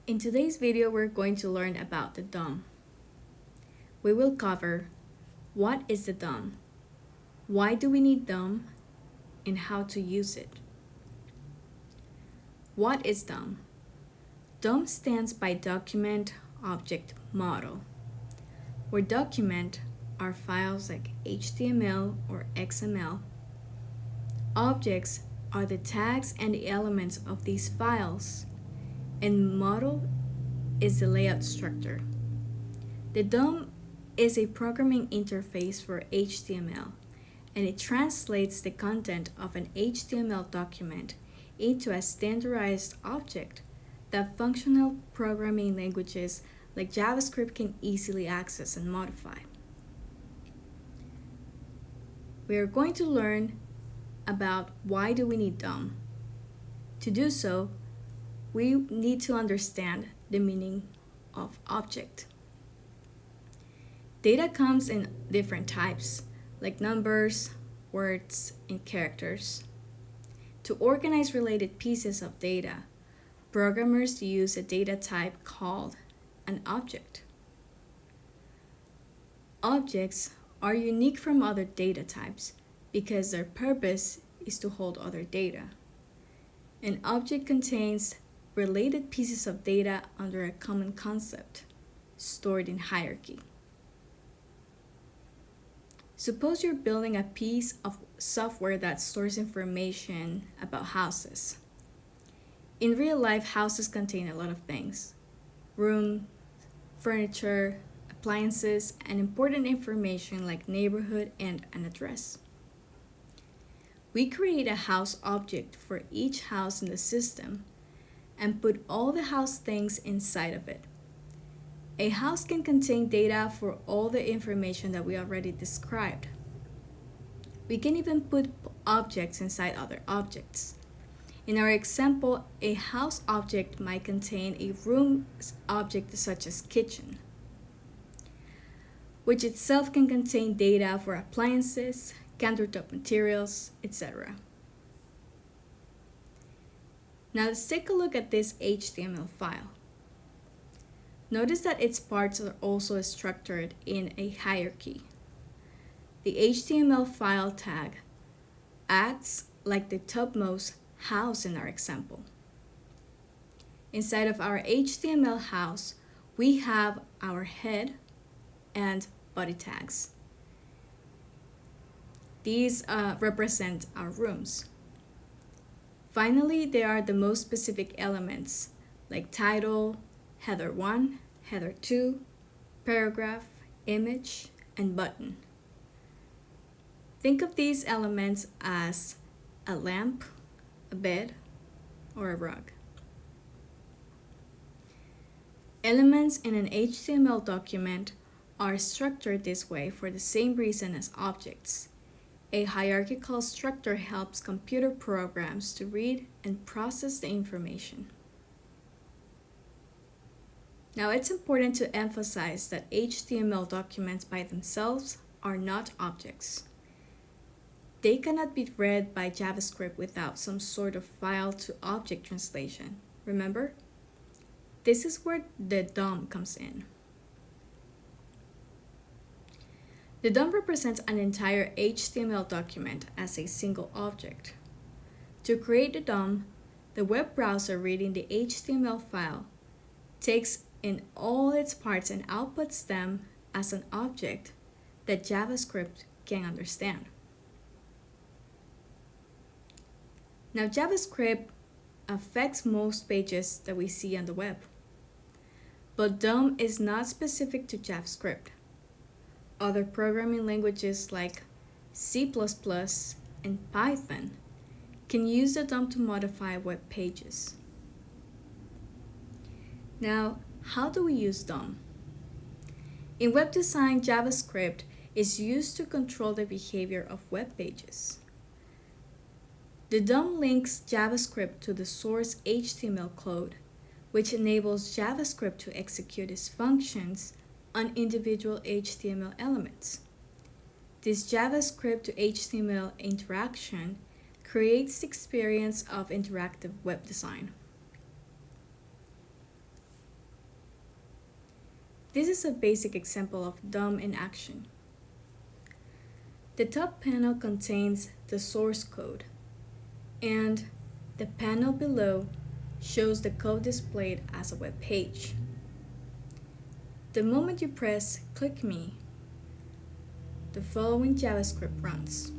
In today's video, we're going to learn about the DOM. We will cover what is the DOM, why do we need DOM, and how to use it. What is DOM? DOM stands by Document Object Model, where document are files like HTML or XML. Objects are the tags and the elements of these files, and model is the layout structure. The DOM is a programming interface for HTML, and it translates the content of an HTML document into a standardized object that functional programming languages like JavaScript can easily access and modify. We are going to learn about why do we need DOM. To do so, we need to understand the meaning of object. Data comes in different types, like numbers, words, and characters. To organize related pieces of data, programmers use a data type called an object. Objects are unique from other data types because their purpose is to hold other data. An object contains related pieces of data under a common concept, stored in hierarchy. Suppose you're building a piece of software that stores information about houses. In real life, houses contain a lot of things: room, furniture, appliances, and important information like neighborhood and an address. We create a house object for each house in the system and put all the house things inside of it. A house can contain data for all the information that we already described. We can even put objects inside other objects. In our example, a house object might contain a room object such as kitchen, which itself can contain data for appliances, countertop materials, etc. Now let's take a look at this HTML file. Notice that its parts are also structured in a hierarchy. The HTML file tag acts like the topmost house in our example. Inside of our HTML house, we have our head and body tags. These represent our rooms. Finally, there are the most specific elements like title, header 1, header 2, paragraph, image, and button. Think of these elements as a lamp, a bed, or a rug. Elements in an HTML document are structured this way for the same reason as objects. A hierarchical structure helps computer programs to read and process the information. Now, it's important to emphasize that HTML documents by themselves are not objects. They cannot be read by JavaScript without some sort of file-to-object translation. Remember? This is where the DOM comes in. The DOM represents an entire HTML document as a single object. To create the DOM, the web browser reading the HTML file takes in all its parts and outputs them as an object that JavaScript can understand. Now, JavaScript affects most pages that we see on the web, but DOM is not specific to JavaScript. Other programming languages like C++ and Python can use the DOM to modify web pages. Now, how do we use DOM? In web design, JavaScript is used to control the behavior of web pages. The DOM links JavaScript to the source HTML code, which enables JavaScript to execute its functions on individual HTML elements. This JavaScript to HTML interaction creates the experience of interactive web design. This is a basic example of DOM in action. The top panel contains the source code, and the panel below shows the code displayed as a web page. The moment you press Click Me, the following JavaScript runs.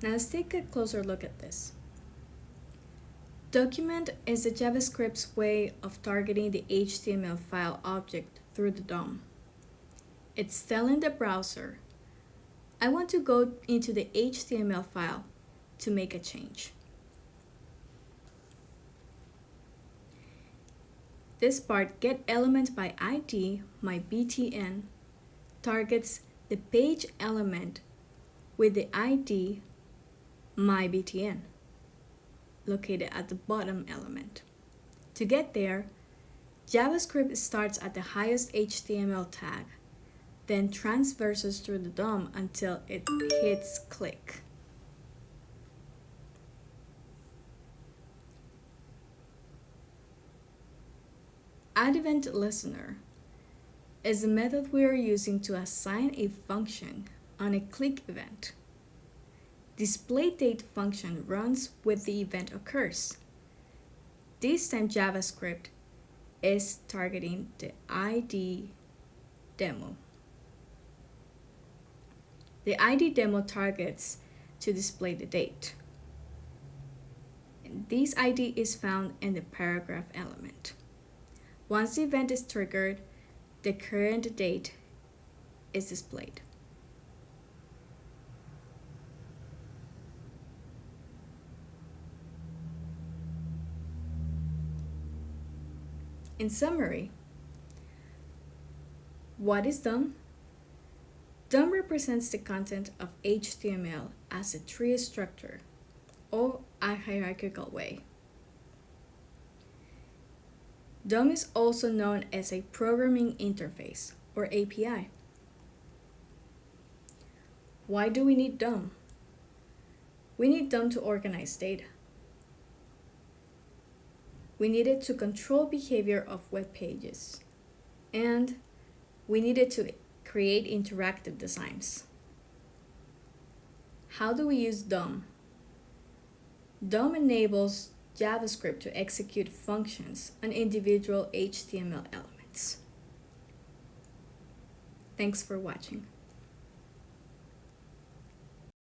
Now let's take a closer look at this. Document is the JavaScript's way of targeting the HTML file object through the DOM. It's telling the browser, I want to go into the HTML file to make a change. This part, getElementById, my BTN, targets the page element with the ID myBTN, located at the bottom element. To get there, JavaScript starts at the highest HTML tag, then transverses through the DOM until it hits click. AddEventListener is the method we are using to assign a function on a click event. DisplayDate function runs when the event occurs. This time JavaScript is targeting the ID demo. The ID demo targets to display the date. And this ID is found in the paragraph element. Once the event is triggered, the current date is displayed. In summary, what is DOM? DOM represents the content of HTML as a tree structure or a hierarchical way. DOM is also known as a programming interface or API. Why do we need DOM? We need DOM to organize data. We need it to control behavior of web pages. And we need it to create interactive designs. How do we use DOM? DOM enables JavaScript to execute functions on individual HTML elements. Thanks for watching.